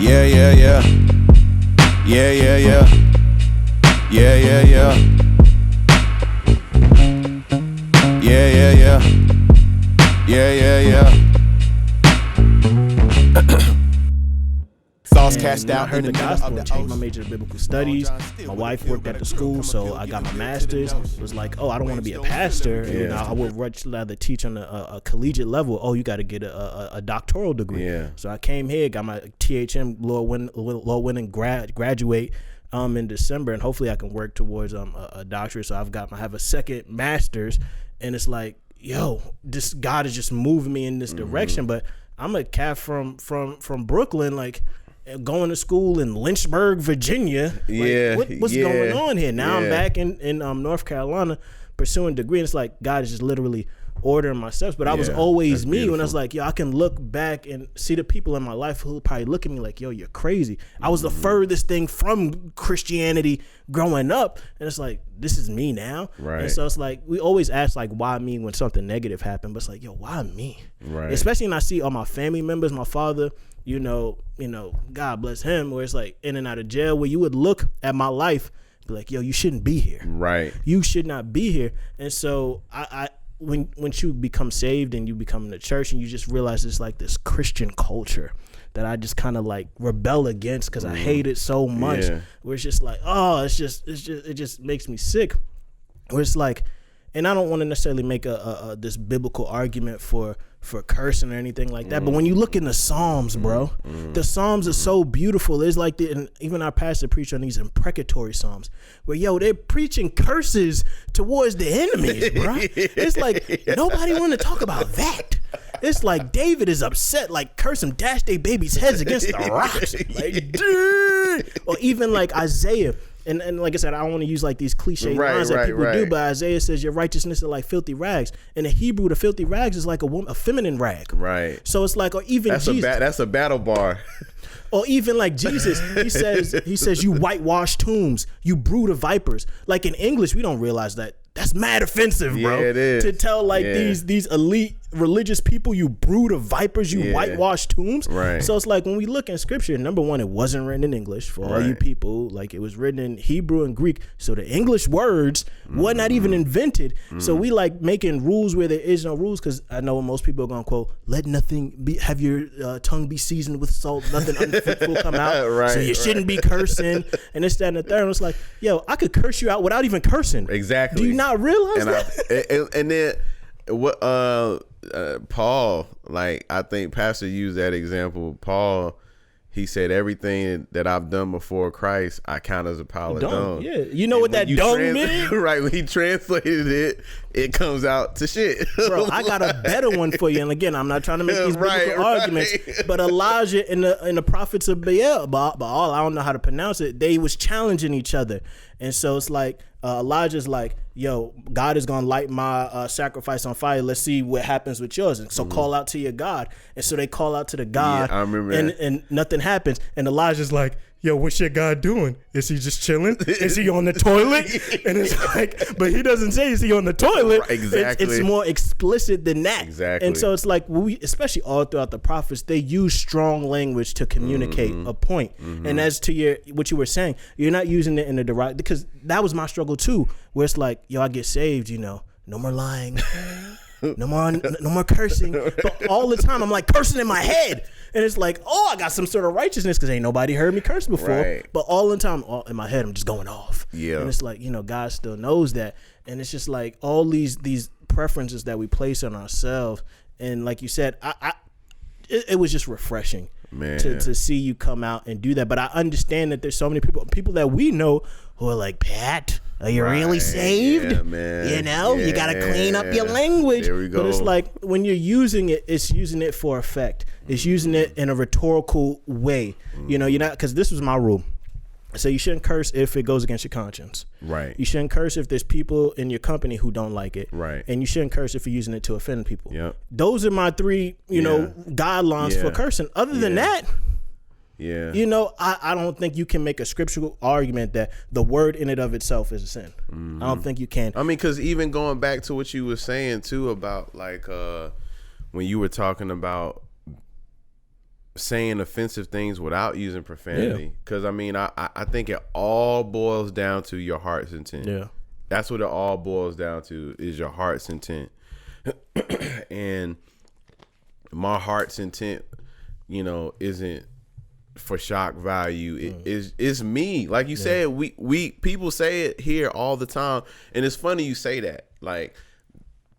Yeah, yeah, yeah. Yeah, yeah, yeah. Yeah, yeah, yeah. Yeah, yeah, yeah. Yeah, yeah, yeah. Thoughts cast out. I heard the gospel and changed my major to biblical studies. My wife worked at the school, so I got my master's. It was like, oh, I don't want to be a pastor. Yeah. You know, I would much rather teach on a collegiate level. Oh, you got to get a doctoral degree. Yeah. So I came here, got my THM law winning graduate in December, and hopefully I can work towards a doctorate. So I have a second master's, and it's like, yo, this God is just moving me in this direction. But I'm a cat from Brooklyn, like, going to school in Lynchburg, Virginia. Like, what's going on here? Now I'm back in North Carolina pursuing a degree, and it's like God is just literally ordering my steps. But I was always me beautiful. When I was like, yo, I can look back and see the people in my life who probably look at me like, yo, you're crazy. I was the furthest thing from Christianity growing up, and it's like, this is me now. Right. And so it's like, we always ask like, why me when something negative happened? But it's like, yo, why me? Right. Especially when I see all my family members, my father, you know, God bless him, where it's like in and out of jail, where you would look at my life, be like, yo, you shouldn't be here. Right. You should not be here. And so when you become saved and you become in the church and you just realize it's like this Christian culture that I just kind of like rebel against because I hate it so much. Yeah. Where it's just like, oh, it just makes me sick. Where it's like, and I don't want to necessarily make this biblical argument for cursing or anything like that. But when you look in the Psalms, bro, the Psalms are so beautiful. It's like and even our pastor preached on these imprecatory Psalms where, yo, they're preaching curses towards the enemies, bro. It's like, nobody want to talk about that. It's like David is upset, like, curse them, dash their babies' heads against the rocks. Like, dude. Or even like Isaiah. And like I said, I don't want to use like these cliche lines that people do, but Isaiah says your righteousness is like filthy rags. In the Hebrew, the filthy rags is like a feminine rag. Right. So it's like, or even Jesus. That's a battle bar. Or even like Jesus, he says you whitewash tombs, you brood of vipers. Like in English, we don't realize that. That's mad offensive, bro. Yeah, it is. To tell like these elite religious people, you brood of vipers, you whitewash tombs. Right. So it's like when we look in scripture, number one, it wasn't written in English for all you people. Like it was written in Hebrew and Greek. So the English words were not even invented. So we like making rules where there is no rules, because I know most people are gonna quote, let nothing be, have your tongue be seasoned with salt, nothing unfruitful come out. So you shouldn't be cursing and this, that, and the third. And it's like, yo, I could curse you out without even cursing. Exactly. Do you not realize that? And then what Paul, like, I think Pastor used that example. Paul, he said, everything that I've done before Christ, I count as a pile of dung. Yeah, you know what that dung means? Right, when he translated it, it comes out to shit. Bro, I got a better one for you. And again, I'm not trying to make these biblical arguments, but Elijah and the prophets of Baal, I don't know how to pronounce it, they was challenging each other. And so it's like, Elijah's like, yo, God is gonna light my sacrifice on fire. Let's see what happens with yours. And so call out to your God. And so they call out to the God. I remember and nothing happens. And Elijah's like, yo, what's your God doing? Is he just chilling? Is he on the toilet? And it's like, but he doesn't say, is he on the toilet? Right, exactly. It's more explicit than that. Exactly. And so it's like, especially all throughout the prophets, they use strong language to communicate a point. And as to what you were saying, you're not using it in a derogatory, because that was my struggle too, where it's like, yo, I get saved, no more lying. No more cursing. But all the time I'm like cursing in my head. And it's like, oh, I got some sort of righteousness because ain't nobody heard me curse before. Right. But all the time in my head, I'm just going off. Yeah. And it's like, God still knows that. And it's just like all these preferences that we place on ourselves. And like you said, it was just refreshing, man, to see you come out and do that. But I understand that there's so many people that we know who are like, Pat, are you really saved? Yeah, man. You got to clean up your language. There we go. But it's like when you're using it, it's using it for effect. It's using it in a rhetorical way. You're not, because this was my rule. So you shouldn't curse if it goes against your conscience. Right. You shouldn't curse if there's people in your company who don't like it. Right. And you shouldn't curse if you're using it to offend people. Yep. Those are my three, guidelines for cursing. Other than that, I don't think you can make a scriptural argument that the word in and of itself is a sin. I don't think you can. I mean, because even going back to what you were saying too about like when you were talking about saying offensive things without using profanity. Because I mean, I think it all boils down to your heart's intent. Yeah. That's what it all boils down to, is your heart's intent. And my heart's intent, you know, isn't for shock value. It's me. Like you said, we people say it here all the time, and it's funny you say that. Like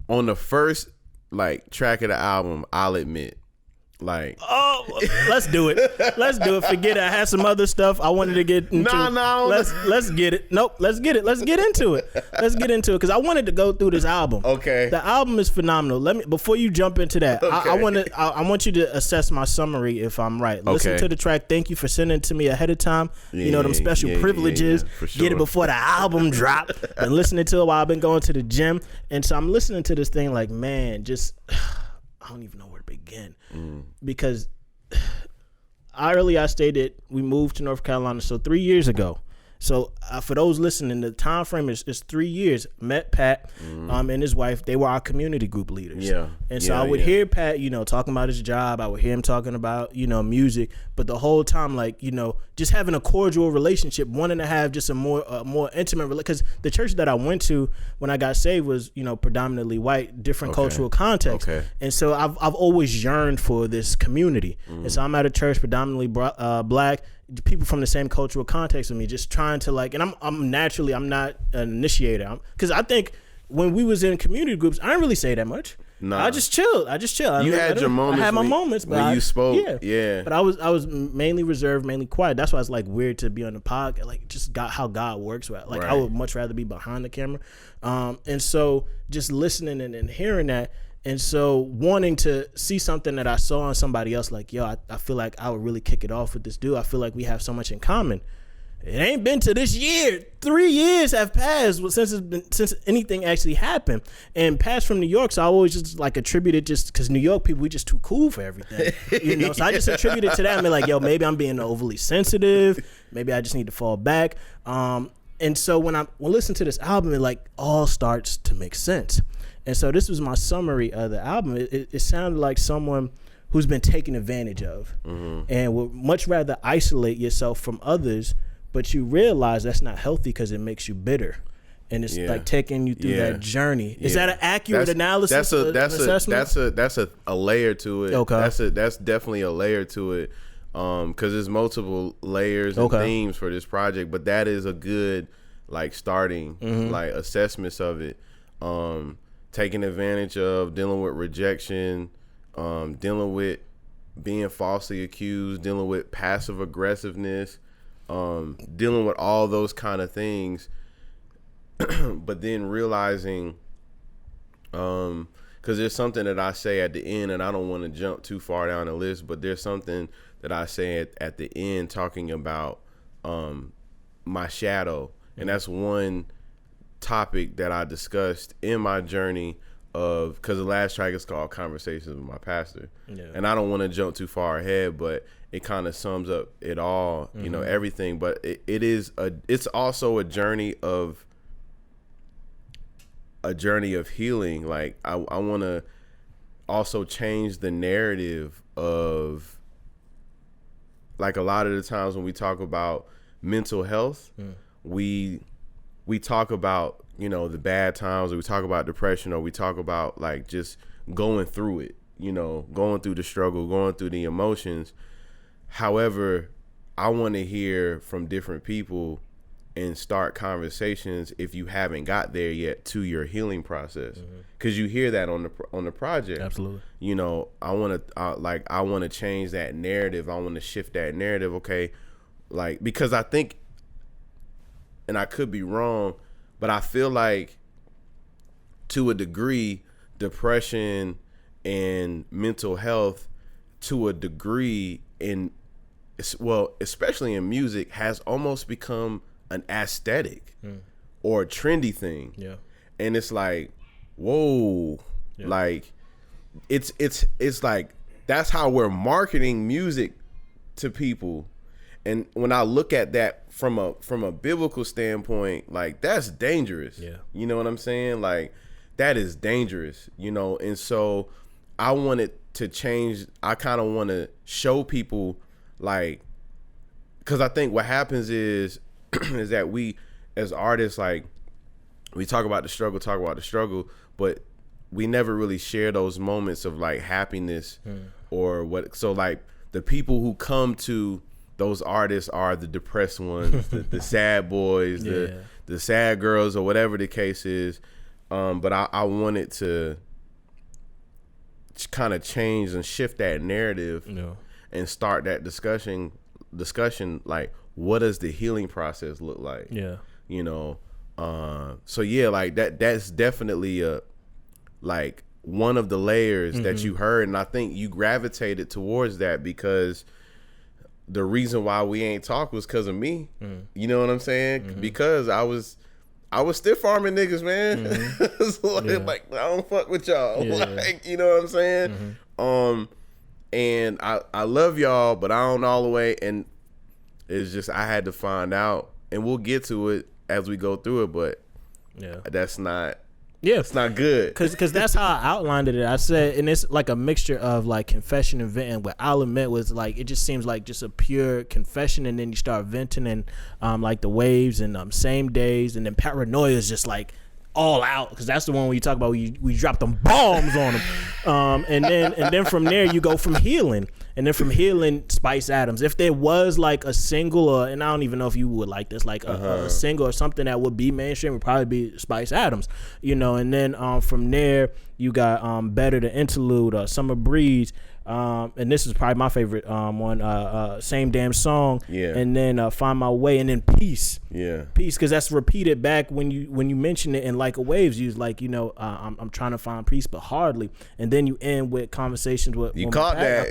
on the first like track of the album, I'll admit, like, oh, let's do it. Let's do it. Forget it. I had some other stuff I wanted to get into. No. Let's get it. Nope. Let's get it. Let's get into it. Let's get into it because I wanted to go through this album. Okay. The album is phenomenal. Let me before you jump into that. Okay. I want you to assess my summary if I'm right. Listen to the track. Thank you for sending it to me ahead of time. You know them special privileges. For sure. Get it before the album drop. And listening to it while I've been going to the gym, and so I'm listening to this thing like, man, just I don't even know where to begin because I stated we moved to North Carolina, so 3 years ago. So for those listening, the time frame is 3 years. Met Pat and his wife. They were our community group leaders. Yeah. And so I would hear Pat, you know, talking about his job. I would hear him talking about, you know, music. But the whole time, like, you know, just having a cordial relationship, wanting to have just a more intimate relationship. Because the church that I went to when I got saved was, you know, predominantly white, different cultural context. Okay. And so I've always yearned for this community. And so I'm at a church predominantly black, people from the same cultural context with me, just trying to like, and I'm naturally, I'm not an initiator, because I think when we was in community groups, I didn't really say that much. Nah. I just chilled. You had your moments. I had my moments, but when you spoke. Yeah. But I was mainly reserved, mainly quiet. That's why it's like weird to be on the podcast, like just how God works. Like right. I would much rather be behind the camera. And so just listening and hearing that. And so wanting to see something that I saw on somebody else, like, yo, I feel like I would really kick it off with this dude. I feel like we have so much in common. It ain't been to this year. 3 years have passed since anything actually happened. And passed from New York, so I always just like attributed just because New York people, we just too cool for everything. You know, so I just attributed to that and be like, yo, maybe I'm being overly sensitive. Maybe I just need to fall back. And so when listen to this album, it like all starts to make sense. And so this was my summary of the album. It sounded like someone who's been taken advantage of and would much rather isolate yourself from others, but you realize that's not healthy because it makes you bitter. And it's like taking you through that journey. Is that an accurate analysis? That's a layer to it. Okay. That's definitely a layer to it. Because there's multiple layers and themes for this project, but that is a good like starting like assessments of it. Taking advantage of, dealing with rejection, dealing with being falsely accused, dealing with passive aggressiveness, dealing with all those kind of things. But then realizing, because there's something that I say at the end, and I don't want to jump too far down the list, but there's something that I say at the end talking about my shadow. And that's one topic that I discussed in my journey of, because the last track is called Conversations with My Pastor. And I don't want to jump too far ahead, but it kind of sums up it all, you know, everything. But it's also a journey of healing. Like I want to also change the narrative of, like, a lot of the times when we talk about mental health, we talk about, you know, the bad times, or we talk about depression, or we talk about like just going through it, you know, going through the struggle, going through the emotions. However, I want to hear from different people and start conversations, if you haven't got there yet, to your healing process, because you hear that on the project. Absolutely. You know, I want to change that narrative. I want to shift that narrative. Okay, like, because I think, and I could be wrong, but I feel like to a degree, depression and mental health, to a degree, especially in music, has almost become an aesthetic or a trendy thing. Yeah. And it's like, whoa, like it's like that's how we're marketing music to people. And when I look at that from a biblical standpoint, like, that's dangerous. Yeah. You know what I'm saying? Like, that is dangerous, you know? And so I wanted to change. I kind of want to show people, like, because I think what happens is is that we as artists, like, we talk about the struggle, but we never really share those moments of like happiness or what. So like the people who come to those artists are the depressed ones, the sad boys, the sad girls, or whatever the case is. But I wanted to kind of change and shift that narrative and start that discussion. Like, what does the healing process look like? Yeah, you know. So yeah, like that's definitely like one of the layers that you heard, and I think you gravitated towards that because the reason why we ain't talk was because of me. You know what I'm saying? Because I was stiff arming niggas, man. So like, I don't fuck with y'all. Like, you know what I'm saying? And I love y'all, but I don't all the way. And it's just, I had to find out, and we'll get to it as we go through it, but that's not. Yeah, it's not good. Cause that's how I outlined it. I said, and it's like a mixture of like confession and venting. What I'll admit was like, it just seems like just a pure confession, and then you start venting and like the waves and same days, and then paranoia is just like all out, because that's the one where you talk about we drop them bombs on them, and then from there you go from healing. And then from healing, Spice Adams. If there was like a single, and I don't even know if you would like this, like a single or something that would be mainstream, would probably be Spice Adams, you know. And then from there, you got Better the Interlude, Summer Breeze, and this is probably my favorite one, Same Damn Song, and then Find My Way, and then Peace, because that's repeated back when you mention it in Like a Waves. You was like, you know, I'm trying to find peace, but hardly. And then you end with Conversations with you caught that.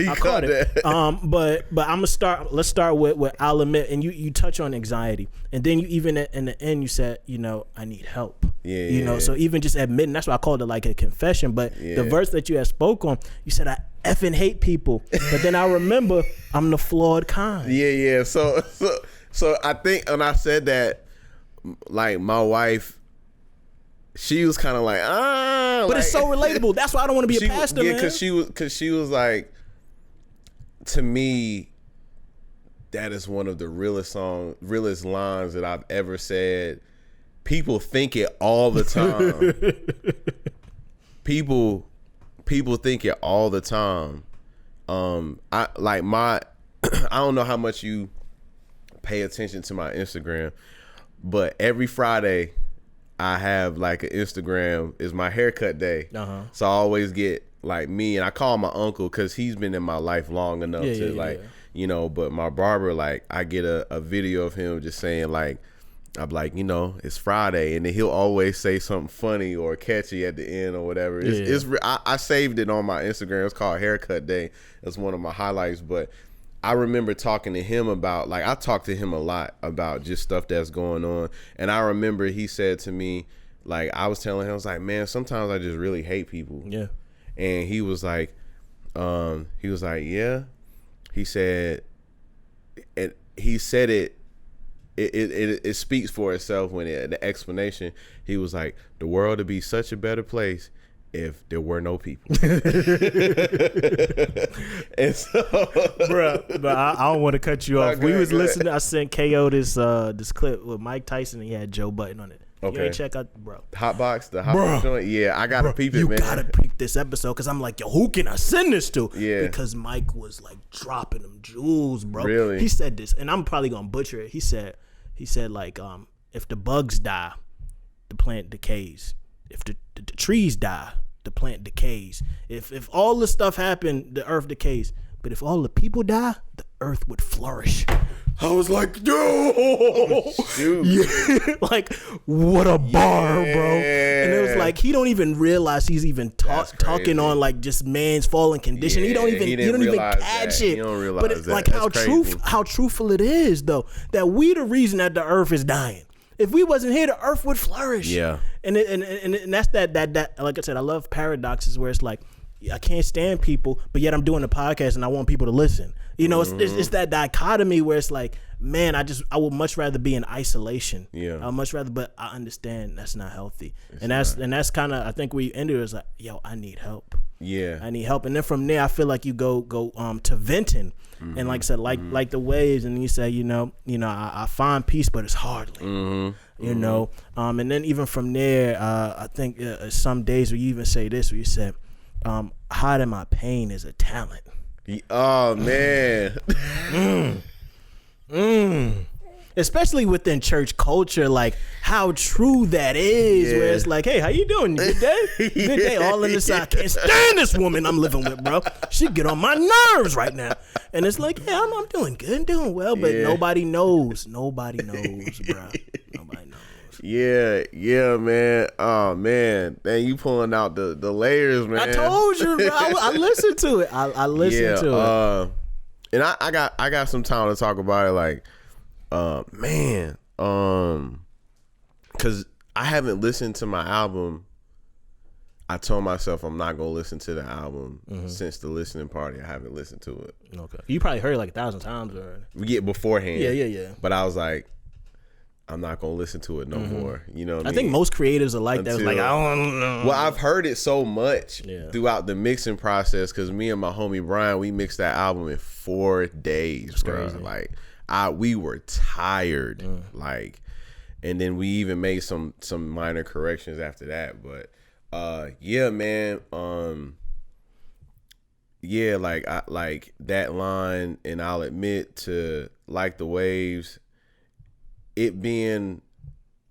I caught it. But I'm gonna start. Let's start with I'll admit, and you touch on anxiety, and then you even in the end you said, you know, I need help. You know, so even just admitting, that's why I called it like a confession. But the verse that you had spoke on, you said, I effing hate people, but then I remember I'm the flawed kind. So I think when I said that, like, my wife, she was kind of like, but like, it's so relatable. That's why I don't want to be a pastor, man. because she was like, to me, that is one of the realest lines that I've ever said. People think it all the time. People think it all the time. I don't know how much you pay attention to my Instagram, but every Friday I have like an Instagram is my haircut day. So I always get like me, and I call my uncle because he's been in my life long enough you know, but my barber, like, I get a video of him just saying, like, I'm like, you know, it's Friday, and then he'll always say something funny or catchy at the end or whatever. I saved it on my Instagram. It's called Haircut Day. That's one of my highlights. But I remember talking to him about, like, I talk to him a lot about just stuff that's going on. And I remember he said to me, like, I was telling him, I was like, man, sometimes I just really hate people. Yeah. And he was like, yeah. He said, and he said it. It speaks for itself when the explanation. He was like, the world would be such a better place if there were no people. And so, bro, but I don't want to cut you off. We was listening. I sent KO this clip with Mike Tyson, and he had Joe Budden on it. Okay. You ain't check out, bro. The Hotbox joint? Yeah, I gotta peep it, man. You gotta peep this episode, because I'm like, yo, who can I send this to? Yeah. Because Mike was like dropping them jewels, bro. Really? He said this, and I'm probably gonna butcher it. He said like, if the bugs die, the plant decays. If the trees die, the plant decays. If all this stuff happened, the earth decays. But if all the people die, the earth would flourish. I was like, yo, yeah. Like, what a bar, bro. And it was like, he don't even realize he's even talking on like just man's fallen condition. He don't even catch it. He don't realize but it's like how truthful it is, though, that we the reason that the earth is dying. If we wasn't here, the earth would flourish. Yeah. And that's that like I said, I love paradoxes where it's like, I can't stand people, but yet I'm doing a podcast and I want people to listen. You know, it's that dichotomy where it's like, man, I would much rather be in isolation. Yeah. I'd much rather, but I understand that's not healthy. And that's kind of, I think where you ended is like, yo, I need help. Yeah. I need help. And then from there, I feel like you go to venting. Mm-hmm. And like I said, like the waves, and you say, you know, I find peace, but it's hardly. Mm-hmm. You know, and then even from there, I think some days where you even say this, where you said, hiding my pain is a talent. Oh man. Especially within church culture, like how true that is. Where it's like, hey, how you doing? Good day? Good day. All in the side. I can't stand this woman I'm living with, bro. She get on my nerves right now. And it's like, yeah, I'm doing good, doing well, but nobody knows. Nobody knows, bro. Nobody knows. Yeah, man. Oh man, you pulling out the layers, man. I told you, bro. I listened to it. I listened to it. And I got some time to talk about it, like, man, because I haven't listened to my album. I told myself I'm not gonna listen to the album since the listening party. I haven't listened to it. Okay, you probably heard it like 1,000 times already. We get beforehand. Yeah. But I was like, I'm not gonna listen to it no more. You know what I mean? think most creators are like that. It's like, I don't know. Well, I've heard it so much throughout the mixing process, because me and my homie Brian, we mixed that album in 4 days, bro. Crazy. Like, we were tired, like, and then we even made some minor corrections after that. But yeah, man, yeah, like I like that line, and I'll admit to like the waves. It being,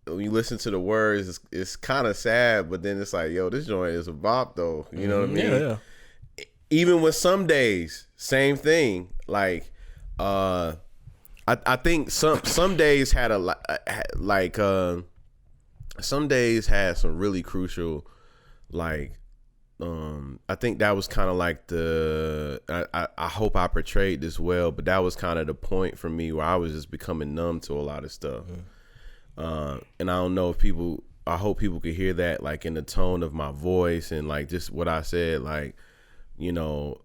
when you listen to the words, it's kind of sad, but then it's like, yo, this joint is a bop though. You know what I mean? Yeah. Even with some days, same thing. Like, I think some days had some days had some really crucial, like, I think that was kind of like I hope I portrayed this well, but that was kind of the point for me where I was just becoming numb to a lot of stuff. And I don't know if I hope people could hear that, like, in the tone of my voice and like just what I said, like, you know,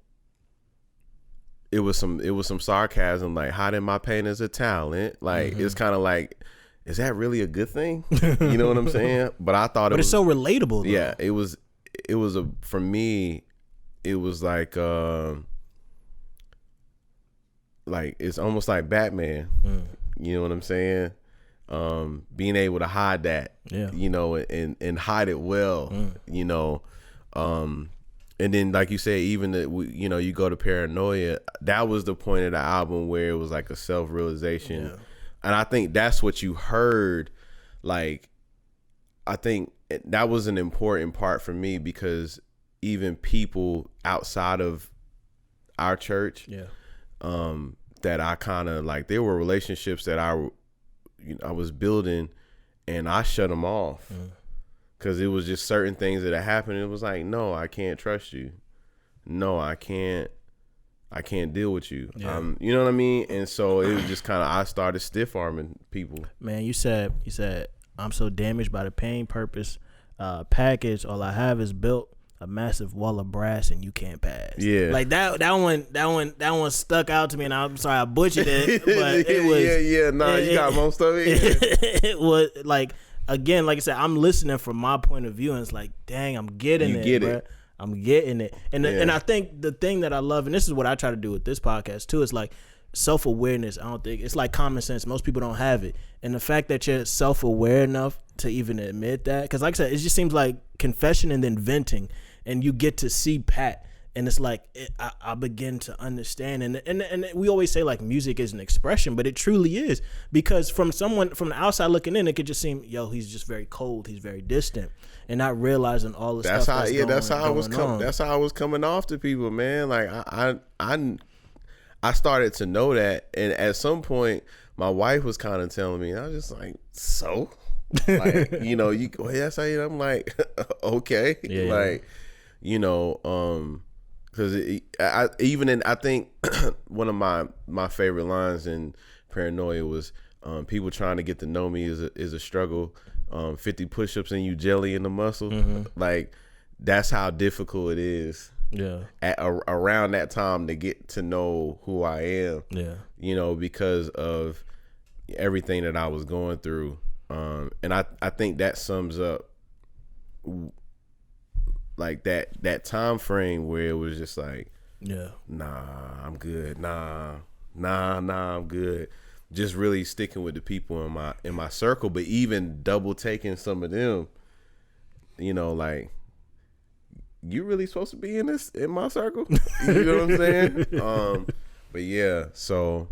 it was some sarcasm, like, hiding my pain as a talent. Like, it's kind of like, is that really a good thing? You know what I'm saying? But I thought it's so relatable though. Yeah, it was for me, it was like it's almost like Batman. You know what I'm saying? Being able to hide that, you know, and hide it well, you know. And then, like you said, even you know, you go to Paranoia, that was the point of the album where it was like a self-realization. And I think that's what you heard. Like, I think that was an important part for me, because even people outside of our church, that I kind of like, there were relationships that I was building, and I shut them off because it was just certain things that had happened. It was like, no, I can't trust you. No, I can't deal with you. You know what I mean? And so it was just kind of, I started stiff arming people. Man, you said I'm so damaged by the pain purpose package. All I have is built a massive wall of brass, and you can't pass. Yeah, like that one stuck out to me, and I'm sorry I butchered it, but it was you got most of it. It was like, again, like I said, I'm listening from my point of view, and it's like, dang, I'm getting it, bro. I'm getting it, and I think the thing that I love, and this is what I try to do with this podcast too, is like self-awareness. I don't think it's like common sense. Most people don't have it, and the fact that you're self-aware enough to even admit that, because like I said, it just seems like confession and then venting, and you get to see Pat, and it's like I begin to understand, and we always say like music is an expression, but it truly is, because from the outside looking in, it could just seem, yo, he's just very cold, he's very distant, and not realizing all the stuff that's going on. That's how I was coming off to people, man. Like I started to know that, and at some point my wife was kind of telling me, I was just like, so like, you know, you go, that's how you know. I'm like, okay, like, you know, because I think one of my favorite lines in Paranoia was, people trying to get to know me is a struggle. 50 push-ups and you jelly in the muscle. Like, that's how difficult it is around that time to get to know who I am. Yeah. You know, because of everything that I was going through. And I think that sums up like that time frame where it was just like, nah, I'm good. Nah, I'm good. Just really sticking with the people in my circle, but even double taking some of them, you know, like, you really supposed to be in my circle? You know what I'm saying? But yeah, so,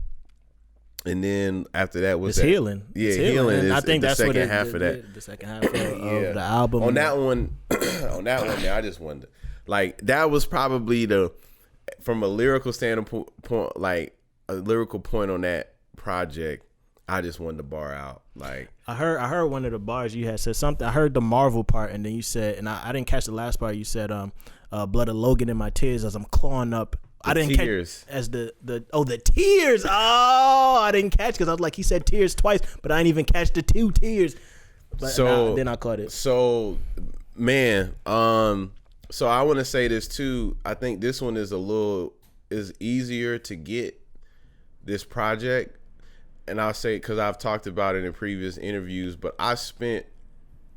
and then after that was healing. Yeah, it's healing. And Is I think the that's second what half of that. The second half of the album. On that one, I just wondered, like, that was probably from a lyrical standpoint, like a lyrical point on that project, I just wanted to bar out. Like, I heard one of the bars you had said something. I heard the Marvel part, and then you said, and I didn't catch the last part. You said, blood of Logan in my tears as I'm clawing up. I didn't tears. Catch as the tears. Oh, I didn't catch because I was like, he said tears twice, but I didn't even catch the 2 tears. But then I caught it. So, man, so I want to say this too. I think this one is easier to get, this project. And I'll say, because I've talked about it in previous interviews, but I spent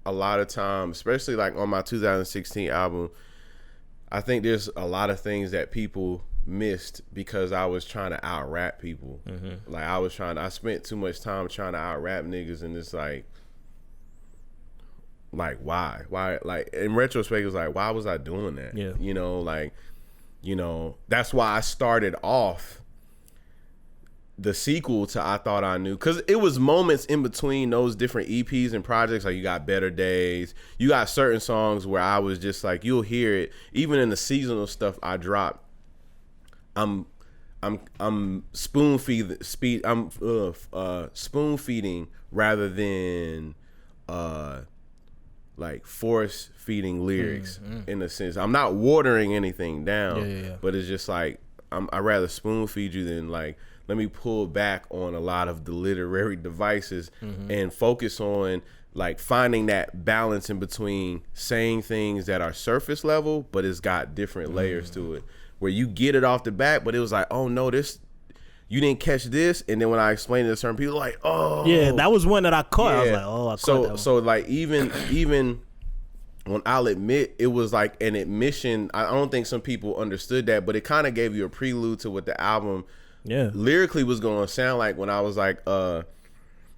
a lot of time, especially like on my 2016 album, I think there's a lot of things that people missed because I was trying to out rap people. Mm-hmm. Like, I spent too much time trying to out rap niggas, and it's like why? Like, in retrospect, it was like, why was I doing that? Yeah. You know, like, you know, that's why I started off the sequel to I Thought I Knew, because it was moments in between those different EPs and projects. Like, you got Better Days, you got certain songs where I was just like, you'll hear it even in the seasonal stuff I dropped. I'm spoon feeding rather than like force feeding lyrics. In a sense, I'm not watering anything down, but it's just like, I'd rather spoon feed you than like, let me pull back on a lot of the literary devices and focus on like finding that balance in between saying things that are surface level, but it's got different layers to it, where you get it off the bat, but it was like, oh no, you didn't catch this. And then when I explained it to certain people, like, oh yeah, that was one that I caught. Yeah. I was like, oh, I caught that one. So like, even when I'll admit, it was like an admission. I don't think some people understood that, but it kind of gave you a prelude to what the album lyrically was going to sound like. When I was like, I'll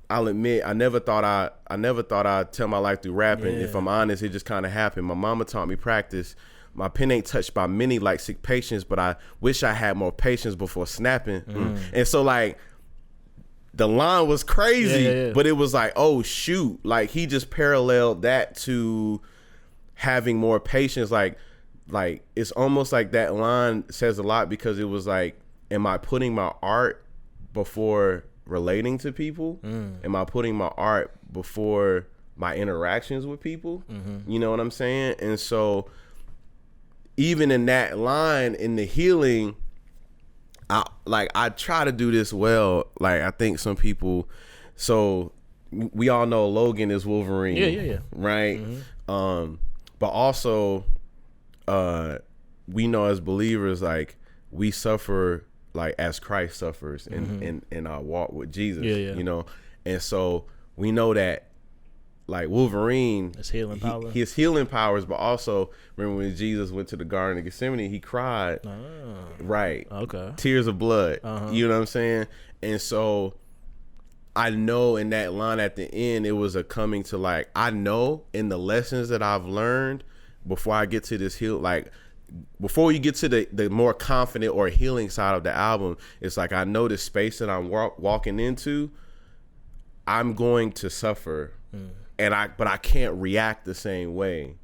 admit, I never thought I'd tell my life through rapping. If I'm honest, it just kind of happened. My mama taught me practice. My pen ain't touched by many like sick patience, but I wish I had more patience before snapping. And so like, the line was crazy, but it was like, oh shoot, like he just paralleled that to having more patience. Like it's almost like that line says a lot, because it was like, am I putting my art before relating to people? Am I putting my art before my interactions with people? You know what I'm saying? And so even in that line, in the healing, I try to do this well. Like, I think some people, so we all know Logan is Wolverine. Right? But also, we know as believers, like, we suffer like as Christ suffers in our walk with Jesus. You know? And so we know that, like, Wolverine, his healing powers, but also remember when Jesus went to the Garden of Gethsemane, he cried, right? Okay, tears of blood. You know what I'm saying? And so I know in that line at the end, it was a coming to, like, I know in the lessons that I've learned before I get to this like before you get to the more confident or healing side of the album, it's like, I know the space that I'm walking into, I'm going to suffer. But I can't react the same way.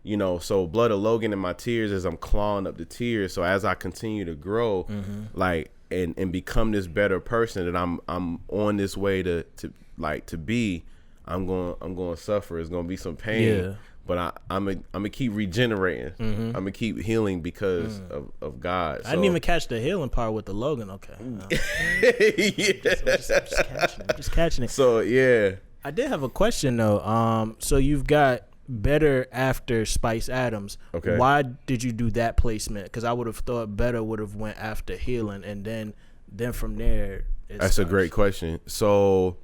You know, so blood of Logan in my tears as I'm clawing up the tears. So as I continue to grow, like, and become this better person that I'm on this way to be, I'm going to suffer. It's going to be some pain. But I'm gonna keep regenerating. I'm gonna keep healing because of God. So, I didn't even catch the healing part with the Logan. Okay. Just catching it. So yeah. I did have a question though. So you've got Better after Spice Adams. Okay. Why did you do that placement? Because I would have thought Better would have went after Healing, and then from there. That's a great question. So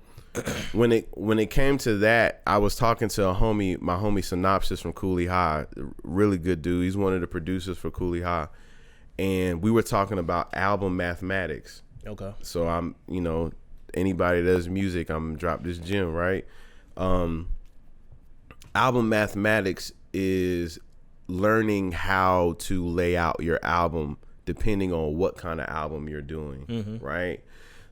when it came to that, I was talking to my homie Synopsis from Cooley High, really good dude. He's one of the producers for Cooley High, and we were talking about album mathematics. Okay. So I'm, anybody that does music, I'm gonna drop this gem, right? Album mathematics is learning how to lay out your album depending on what kind of album you're doing, right?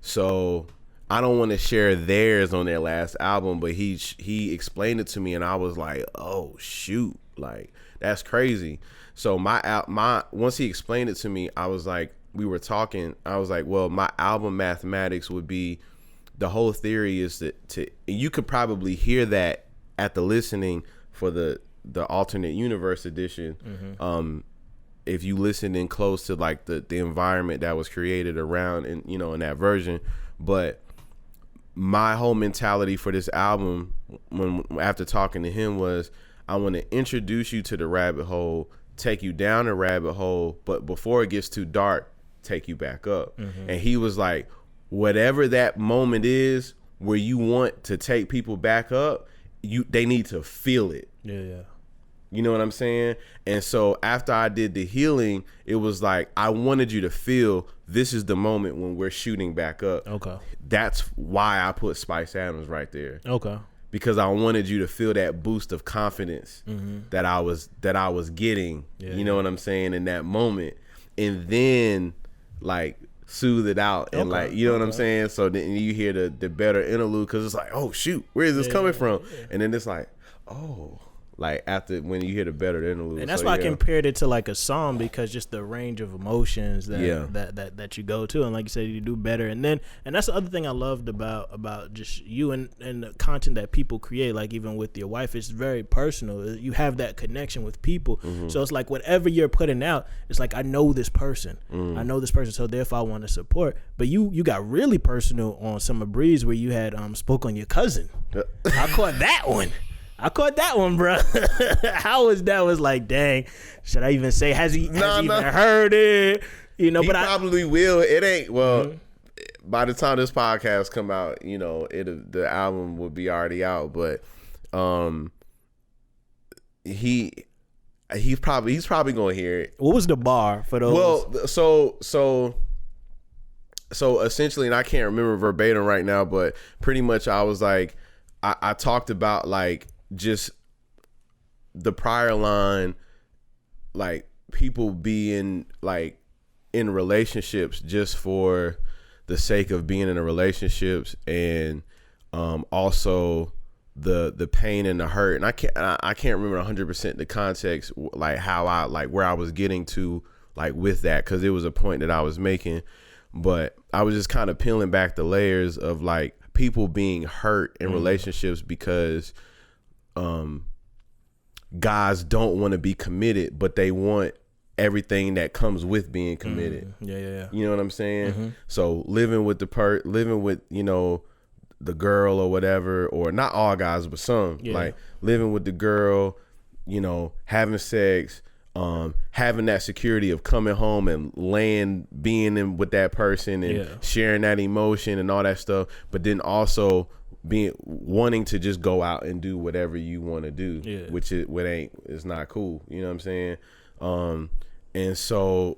So I don't want to share theirs on their last album, but he explained it to me, and I was like, oh shoot, like that's crazy. So my once he explained it to me, I was like, we were talking, I was like, well, my album mathematics would be, the whole theory is that you could probably hear that at the listening for the alternate universe edition. If you listen in close to like the environment that was created around and in that version. But my whole mentality for this album, after talking to him, was I want to introduce you to the rabbit hole, take you down the rabbit hole, but before it gets too dark, take you back up. And he was like, whatever that moment is where you want to take people back up, they need to feel it. Yeah. You know what I'm saying? And so after I did the Healing, it was like, I wanted you to feel this is the moment when we're shooting back up. Okay. That's why I put Spice Adams right there. Okay. Because I wanted you to feel that boost of confidence that I was getting. You know what I'm saying, in that moment. And then like soothe it out and like, you know what I'm saying? So then you hear the Better interlude, because it's like, oh shoot, where is this coming from? And then it's like, oh, like after when you hear the Better interlude. And that's why I compared it to like a song, because just the range of emotions that you go to, and like you said, you do better. And that's the other thing I loved about just you and the content that people create, like even with your wife, it's very personal. You have that connection with people. So it's like whatever you're putting out, it's like, I know this person. So therefore I want to support. But you got really personal on Summer Breeze, where you had spoke on your cousin. I caught that one, bro. How was that? Was like, dang, should I even say? Has he even heard it? He probably will. It ain't by the time this podcast come out, the album will be already out. But he's probably gonna hear it. What was the bar for those? Well, so essentially, and I can't remember verbatim right now, but pretty much I was like, I talked about like just the prior line, like people being like in relationships just for the sake of being in a relationships, and also the pain and the hurt. And I can't remember 100% the context, like how I like where I was getting to like with that, because it was a point that I was making, but I was just kind of peeling back the layers of like people being hurt in relationships because guys don't want to be committed, but they want everything that comes with being committed. Yeah. You know what I'm saying? So living with the girl or whatever, or not all guys, but some, like living with the girl, having sex, having that security of coming home and being in with that person and sharing that emotion and all that stuff, but then also wanting to just go out and do whatever you want to do, which it's not cool. You know what I'm saying? And so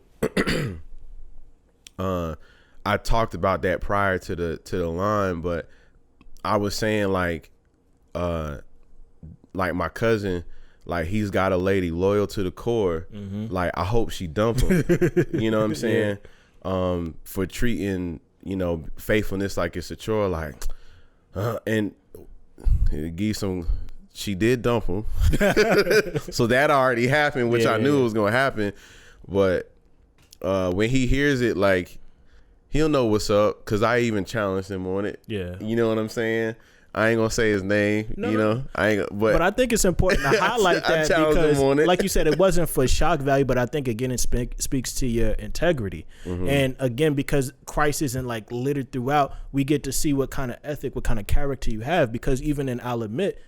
I talked about that prior to the line, but I was saying like my cousin, like he's got a lady loyal to the core. Like I hope she dump him. You know what I'm saying? For treating faithfulness like it's a chore, like. And she did dump him. So that already happened, which I knew was going to happen. But when he hears it, like, he'll know what's up, because I even challenged him on it. Yeah. You know what I'm saying? I ain't gonna say his name, I ain't. But I think it's important to highlight that because, like you said, it wasn't for shock value, but I think again it speaks to your integrity, and again because Christ isn't like littered throughout, we get to see what kind of ethic, what kind of character you have. Because even in I'll Admit,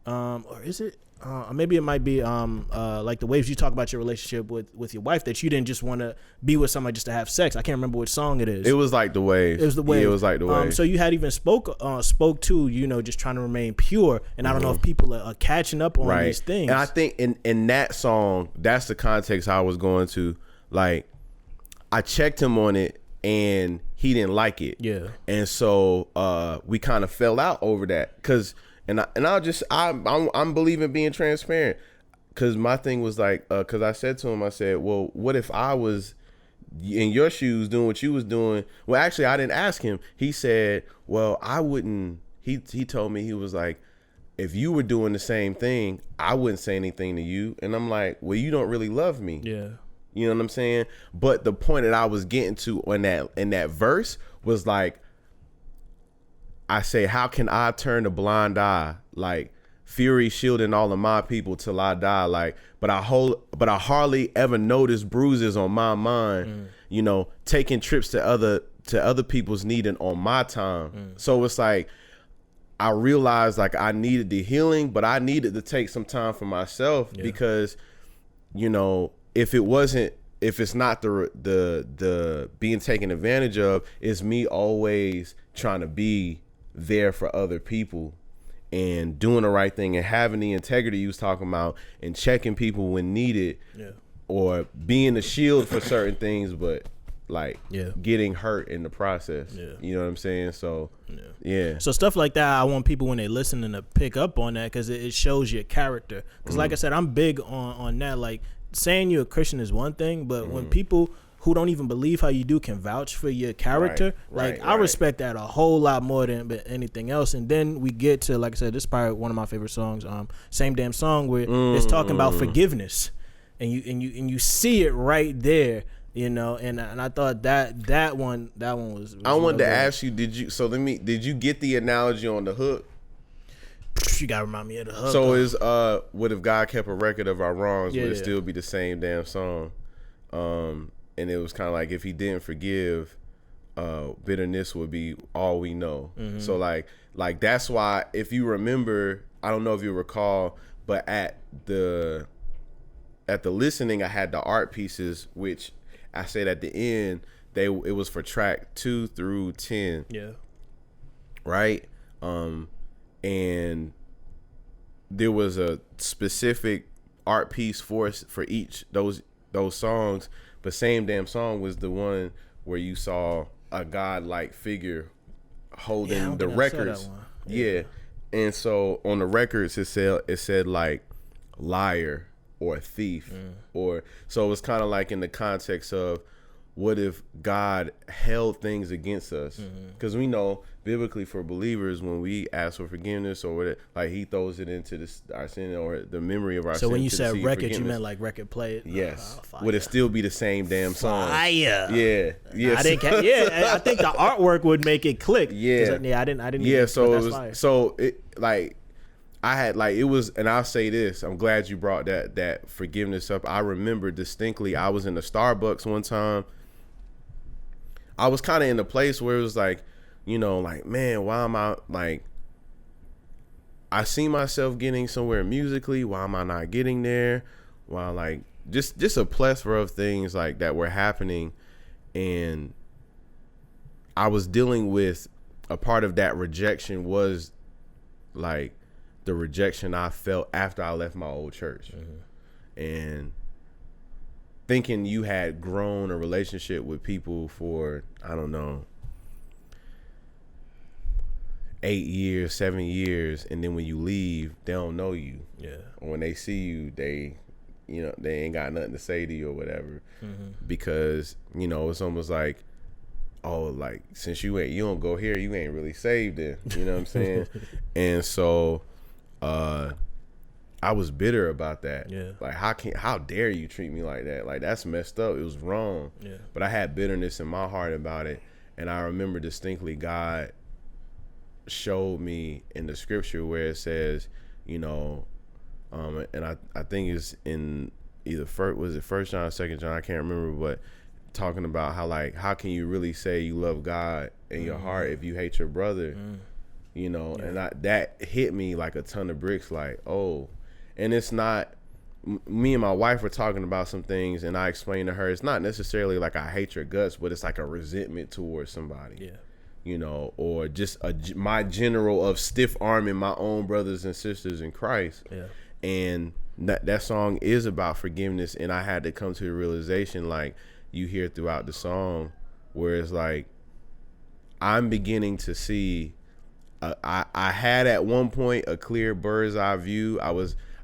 or is it? Maybe it might be like the ways you talk about your relationship with your wife, that you didn't just want to be with somebody just to have sex. I can't remember which song it is. It was like the waves. It was the waves. Yeah, it was like the waves. So you had even spoke to, just trying to remain pure. And I don't know if people are catching up on these things. And I think in that song, that's the context I was going to. Like, I checked him on it and he didn't like it. Yeah. And so we kind of fell out over that. I'm believing being transparent, because my thing was like, because I said to him, I said, well, what if I was in your shoes doing what you was doing? Well, actually, I didn't ask him. He said, well, I wouldn't. He told me, he was like, if you were doing the same thing, I wouldn't say anything to you. And I'm like, well, you don't really love me. Yeah. You know what I'm saying? But the point that I was getting to in that verse was like, I say, how can I turn a blind eye? Like, fury shielding all of my people till I die. Like, but I hardly ever notice bruises on my mind. Taking trips to other people's needing on my time. So it's like, I realized like I needed the healing, but I needed to take some time for myself, because, if it's not the being taken advantage of, it's me always trying to be there for other people and doing the right thing and having the integrity you was talking about and checking people when needed, or being a shield for certain things, but like getting hurt in the process. You know what I'm saying? So so stuff like that, I want people when they listening to pick up on that, because it shows your character. Because like I said, I'm big on that. Like, saying you're a Christian is one thing, but when people who don't even believe how you do can vouch for your character, I respect that a whole lot more than anything else. And then we get to, like I said, this is probably one of my favorite songs, Same Damn Song, where it's talking about forgiveness, and you see it right there, and I thought that one was I wanted to ask you, did you get the analogy on the hook? You gotta remind me of the hook. So is what if God kept a record of our wrongs, would it still be the same damn song? And it was kind of like, if he didn't forgive, bitterness would be all we know. So like that's why, if you remember, I don't know if you recall, but at the listening, I had the art pieces, which I said at the end, it was for track 2 through 10. Yeah. Right. And there was a specific art piece for each those songs. But Same Damn Song was the one where you saw a God-like figure holding the records. And so on the records, it said like liar or thief, or so it was kind of like in the context of, what if God held things against us? Because we know biblically, for believers, when we ask for forgiveness or whatever, like, he throws it into our sin or the memory of our sin. So when you said record, you meant like record play? Yes. Would it still be the same damn song? Fire. Yeah. I think the artwork would make it click. Yeah. I didn't. Yeah. So it was. Fire. So it like. I had like, it was, and I'll say this, I'm glad you brought that forgiveness up. I remember distinctly, I was in the Starbucks one time. I was kind of in a place where it was like, like, man, why am I, like, I see myself getting somewhere musically. Why am I not getting there? Why, like, just a plethora of things like that were happening. And I was dealing with a part of that rejection was like the rejection I felt after I left my old church. And thinking you had grown a relationship with people for, I don't know, 8 years, 7 years, and then when you leave, they don't know you. Yeah. When they see you, they ain't got nothing to say to you or whatever. Because, it's almost like, oh, like, since you don't go here, you ain't really saved it. You know what I'm saying? And so I was bitter about that. Yeah. Like, how dare you treat me like that? Like, that's messed up. It was wrong. Yeah. But I had bitterness in my heart about it. And I remember distinctly God showed me in the scripture where it says, and I think it's in either First John, 2 John, I can't remember, but talking about how can you really say you love God in your heart if you hate your brother? you know, and that hit me like a ton of bricks, like, oh, and it's not, me and my wife were talking about some things, and I explained to her, it's not necessarily like I hate your guts, but it's like a resentment towards somebody. Yeah. You know, or just my general of stiff arming my own brothers and sisters in Christ. Yeah. And that song is about forgiveness, and I had to come to the realization, like you hear throughout the song, where it's like I'm beginning to see. I had at one point a clear bird's eye view.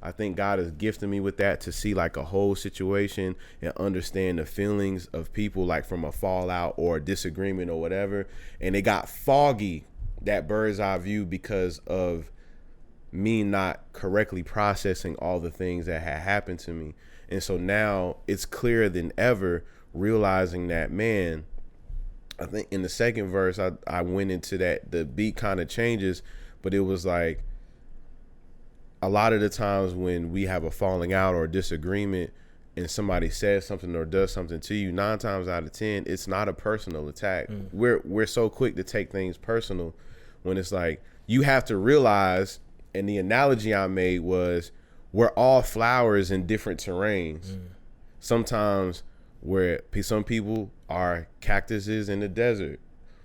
I think God has gifted me with that to see like a whole situation and understand the feelings of people, like from a fallout or a disagreement or whatever. And it got foggy, that bird's eye view, because of me not correctly processing all the things that had happened to me. And so now it's clearer than ever, realizing that, man, I think in the second verse, I went into that, the beat kind of changes, but it was like, a lot of the times when we have a falling out or a disagreement and somebody says something or does something to you, 9 times out of 10, it's not a personal attack. We're so quick to take things personal, when it's like, you have to realize, and the analogy I made was, we're all flowers in different terrains. Sometimes some people are cactuses in the desert.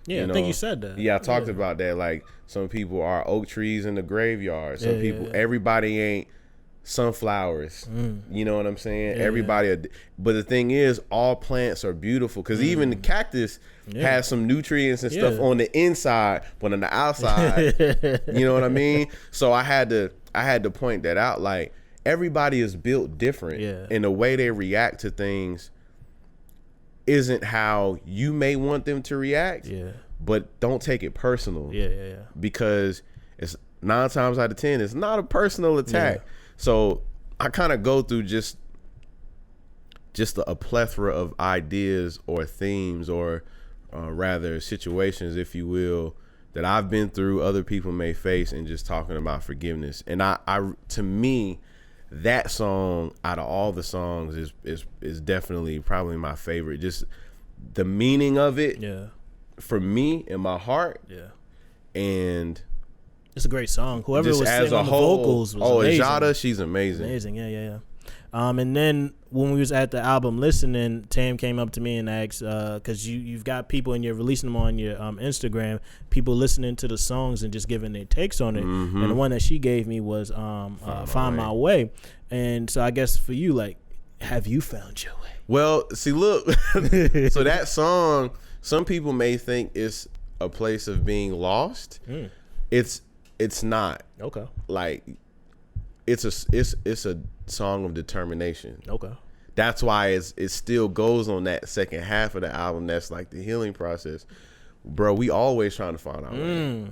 Yeah, you know? I think you said that. Yeah, I talked about that. Like, some people are oak trees in the graveyard. Some people, everybody ain't sunflowers. You know what I'm saying? Everybody, but the thing is, all plants are beautiful, because even the cactus has some nutrients and stuff on the inside, but on the outside, you know what I mean? So I had to point that out. Like, everybody is built different, and the way they react to things isn't how you may want them to react. But don't take it personal. Because it's 9 times out of 10, it's not a personal attack. So I kind of go through just a plethora of ideas or themes, or rather situations, if you will, that I've been through, other people may face, and just talking about forgiveness. And I to me, that song out of all the songs is definitely probably my favorite. Just the meaning of it, for me in my heart, and it's a great song. Whoever was singing on the vocals was amazing. Jada, she's amazing. Yeah. And then when we was at the album listening, Tam came up to me and asked, because you've got people and you're releasing them on your Instagram, people listening to the songs and just giving their takes on it. And the one that she gave me was Find My Way. And so I guess for you, like, have you found your way? Well, see, look, so that song, some people may think it's a place of being lost. It's not. Okay. Like, it's a song of determination. Okay. That's why it still goes on that second half of the album. That's like the healing process, bro. We always trying to find our way.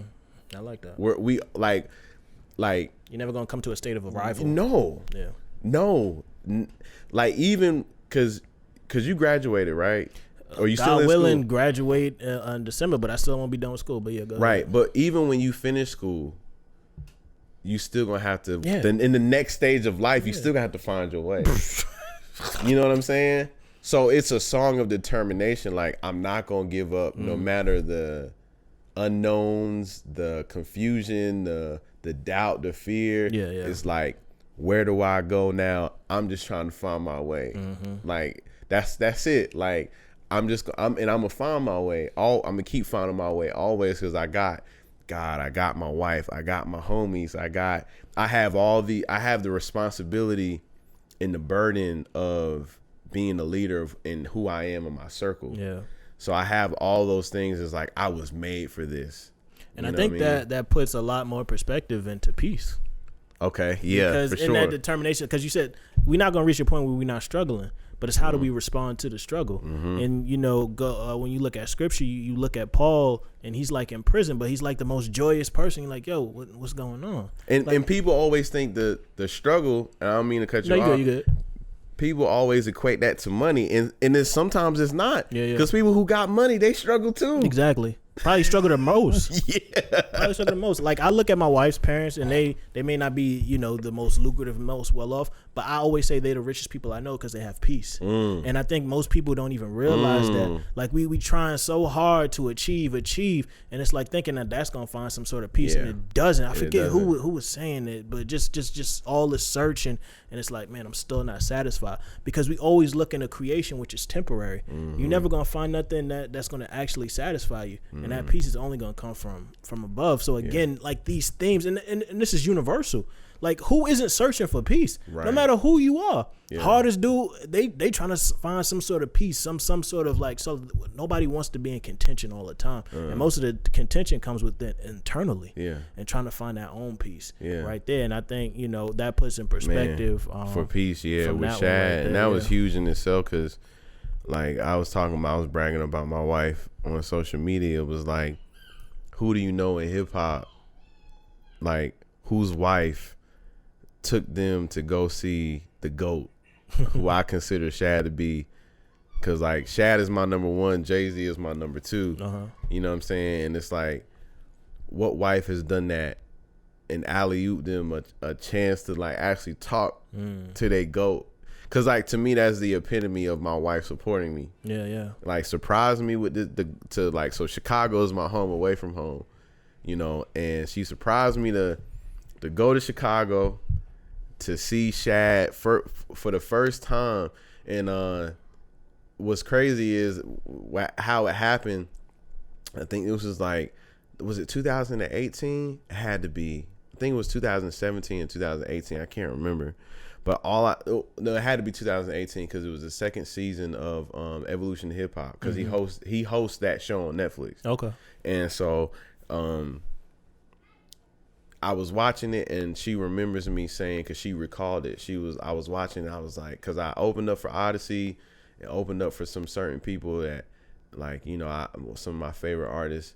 I like that. We like you're never gonna come to a state of arrival. No. Yeah. No. Like, even because you graduated, right? Or you still in school? God willing, graduate in December, but I still won't be done with school. But yeah, go right. ahead. But even when you finish school, you still gonna have to. Then in the next stage of life, you still gonna have to find your way. You know what I'm saying? So it's a song of determination. Like, I'm not gonna give up, no matter the unknowns, the confusion, the doubt, the fear. Yeah. It's like, where do I go now? I'm just trying to find my way. Like, that's it. Like, I'm gonna find my way. I'm gonna keep finding my way always, because I got God, I got my wife, I got my homies, I have the responsibility and the burden of being the leader in who I am in my circle. Yeah. So I have all those things. It's like, I was made for this. And I think that puts a lot more perspective into peace. Okay. Yeah. Because for in that determination, because you said we're not gonna reach a point where we're not struggling. But it's how do we respond to the struggle? And, you know, when you look at scripture, you look at Paul, and he's like in prison, but he's like the most joyous person. You're like, yo, what's going on? And people always think the struggle, and I don't mean to cut you off. You good. People always equate that to money, and sometimes it's not. Because people who got money, they struggle too. Exactly. Probably struggle the most. Probably struggle the most. Like, I look at my wife's parents, and they may not be, you know, the most lucrative, most well off, but I always say they're the richest people I know because they have peace. And I think most people don't even realize that. Like we trying so hard to achieve, and it's like thinking that that's gonna find some sort of peace, and it doesn't. I forget who was saying it, but just all this searching, and it's like, man, I'm still not satisfied because we always look into creation, which is temporary. You're never gonna find nothing that's gonna actually satisfy you, and that peace is only gonna come from above. So again, like these themes, and this is universal. Like, who isn't searching for peace? Right. No matter who you are. Yeah. Hardest dude, they trying to find some sort of peace, some sort of like, so nobody wants to be in contention all the time. And most of the contention comes within internally. And trying to find that own peace right there. And I think, you know, that puts in perspective. For peace, with Shad. Right and that was huge in itself because, like, I was bragging about my wife on social media. It was like, who do you know in hip hop, like, whose wife took them to go see the GOAT, who I consider Shad to be, because like Shad is my number one, Jay-Z is my number two. You know what I'm saying? And it's like, what wife has done that and alley-ooped them a chance to like actually talk to their GOAT? Because like, to me, that's the epitome of my wife supporting me. Like, surprised me with so Chicago is my home away from home, you know, and she surprised me to go to Chicago to see Shad for the first time. And what's crazy is how it happened. I think it was just like, was it 2018? It had to be. I think it was 2017 and 2018. I can't remember. But it had to be 2018 because it was the second season of Evolution Hip Hop, because he hosts that show on Netflix. Okay. And so I was watching it, and she remembers me saying, because she recalled it. I was watching it, I was like, because I opened up for Odyssey and opened up for some certain people that, like, you know, some of my favorite artists,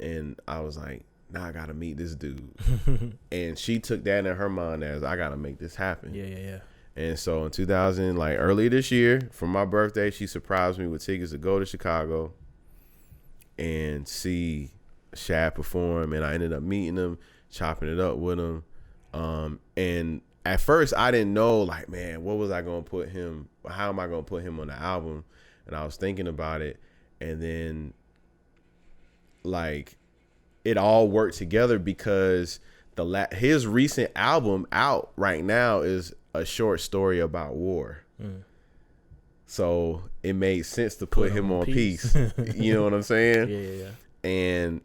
and I was like, now I gotta meet this dude. And she took that in her mind as, I gotta make this happen. Yeah. And so in 2000, like early this year, for my birthday, she surprised me with tickets to go to Chicago and see Shad perform, and I ended up meeting him, chopping it up with him. And at first I didn't know, like, man, what was I gonna put him, how am I gonna put him on the album? And I was thinking about it, and then like it all worked together because his recent album out right now is a short story about war. So it made sense to put him on peace. You know what I'm saying? Yeah. And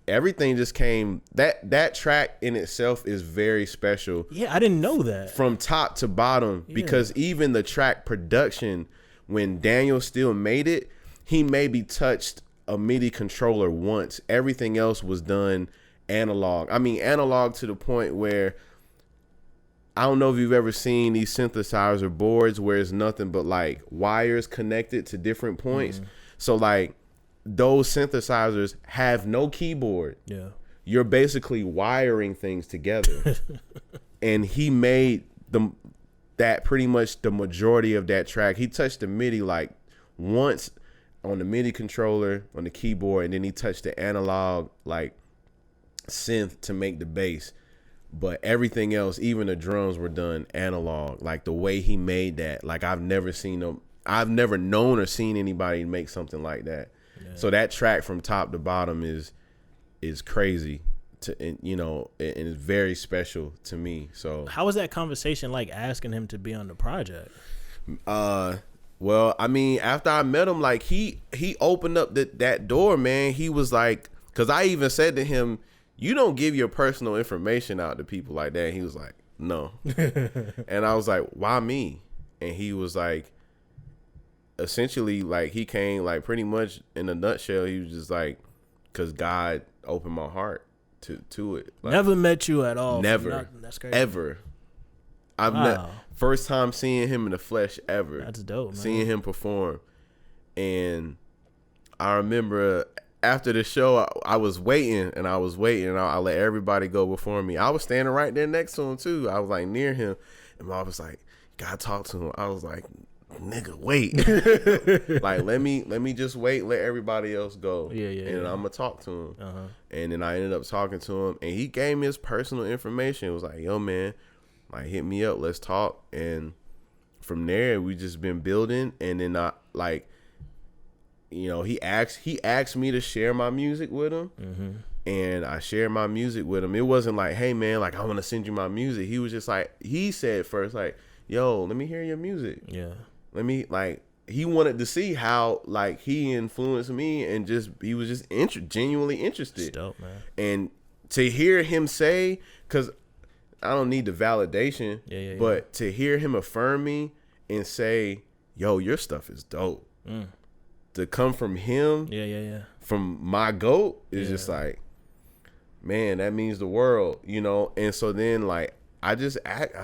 everything just came, that track in itself is very special. Yeah, I didn't know that. From top to bottom, because even the track production, when Daniel still made it, he maybe touched a MIDI controller once. Everything else was done analog. I mean, analog to the point where, I don't know if you've ever seen these synthesizer boards where it's nothing but like wires connected to different points. So like, those synthesizers have no keyboard. Yeah. You're basically wiring things together. And he made that pretty much the majority of that track. He touched the MIDI like once on the MIDI controller, on the keyboard, and then he touched the analog like synth to make the bass. But everything else, even the drums, were done analog. Like the way he made that, like I've never known or seen anybody make something like that. Yeah. So that track from top to bottom is crazy, and it's very special to me. So how was that conversation like, asking him to be on the project? Well, I mean, after I met him, like he opened up that door, man. He was like, because I even said to him, you don't give your personal information out to people like that. And he was like, no. And I was like, why me? And he was like, essentially, like, he came, like, pretty much in a nutshell, he was just like, because God opened my heart to it. Like, never met you at all. Never. That's crazy. Ever. First time seeing him in the flesh ever. That's dope, man. Seeing him perform. And I remember after the show, I was waiting, and I let everybody go before me. I was standing right there next to him too. I was like near him, and I was like, gotta talk to him. I was like, nigga, wait. Like, let me just wait, let everybody else go. And I'm gonna talk to him. And then I ended up talking to him, and he gave me his personal information. It was like, yo, man, Like, hit me up, let's talk. And from there, we just been building. And then he asked me to share my music with him. Mm-hmm. And I shared my music with him. It wasn't like, hey man, like, I want to send you my music. He was just like, he said first, like, yo, let me hear your music. Yeah. Let me, like, he wanted to see how, like, he influenced me, and he was just genuinely interested. That's dope, man. And to hear him say, because I don't need the validation, but to hear him affirm me and say, yo, your stuff is dope. To come from him, from my GOAT, is just like, man, that means the world, you know? And so then, like, I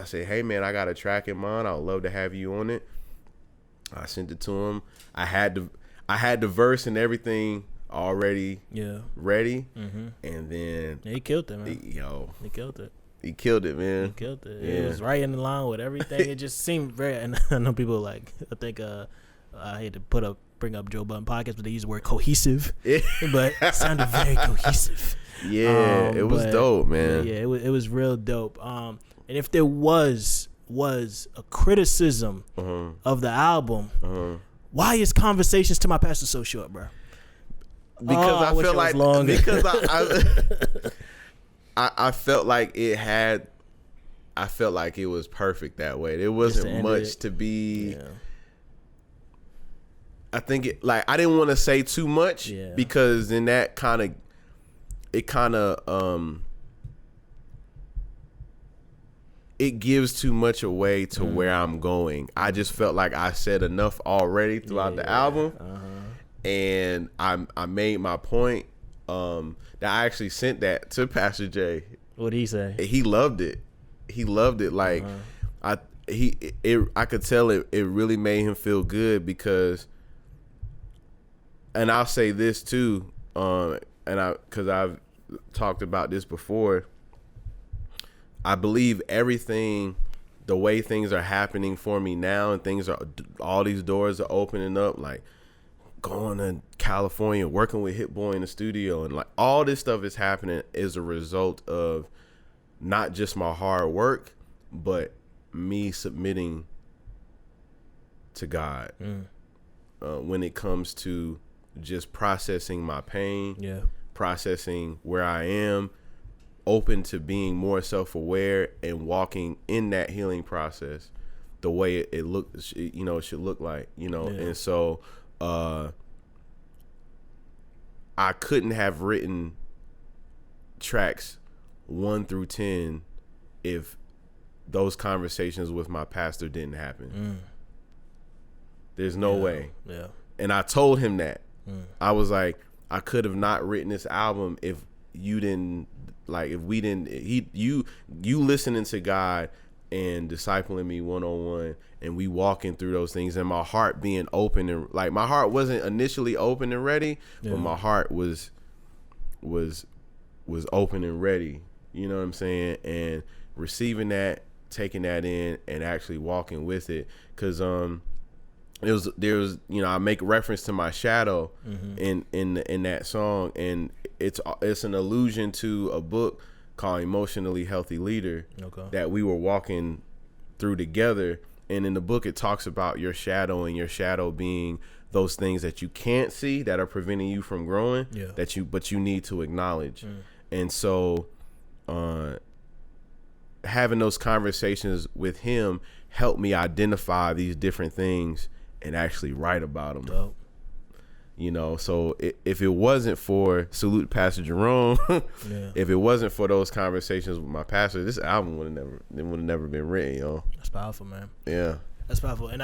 say, hey, man, I got a track in mind. I would love to have you on it. I sent it to him. I had the verse and everything already ready. Mm-hmm. And then he killed it, man. He killed it. He killed it, man. He killed it. Yeah. It was right in line with everything. It just seemed very, and I know people like, I think I hate to bring up Joe Budden podcast, but they use the word cohesive. But it sounded very cohesive. Yeah, it was dope, man. Yeah, it was real dope. And if there was a criticism of the album, why is Conversations to My Pastor so short, bro? Because I feel like longer. Because I felt like it had. I felt like it was perfect that way. There wasn't much to be. Yeah. I think I didn't want to say too much because then that it gives too much away to where I'm going. I just felt like I said enough already throughout the album, and I made my point. That I actually sent that to Pastor J. What'd he say? He loved it. He loved it. Like I could tell it really made him feel good because. And I'll say this too, because I've talked about this before. I believe everything, the way things are happening for me now, and all these doors are opening up, like going to California, working with Hit Boy in the studio, and like all this stuff is happening is a result of not just my hard work, but me submitting to God. When it comes to just processing my pain, processing where I am, open to being more self-aware and walking in that healing process the way it looks, it should look like, And so I couldn't have written tracks 1 through 10 if those conversations with my pastor didn't happen. There's no way. Yeah. And I told him that. I was like, I could have not written this album if you didn't, like, if we didn't, you listening to God and discipling me one-on-one, and we walking through those things, and my heart being open, and like my heart wasn't initially open and ready, but my heart was open and ready. You know what I'm saying? And receiving that, taking that in, and actually walking with it, because there was I make reference to my shadow in that song, and it's an allusion to a book called Emotionally Healthy Leader that we were walking through together. And in the book it talks about your shadow, and your shadow being those things that you can't see that are preventing you from growing, but you need to acknowledge. And so having those conversations with him helped me identify these different things and actually write about them. Dope. So if it wasn't for, salute Pastor Jerome, if it wasn't for those conversations with my pastor, this album would have never been written, yo. That's powerful, man. Yeah. That's powerful. And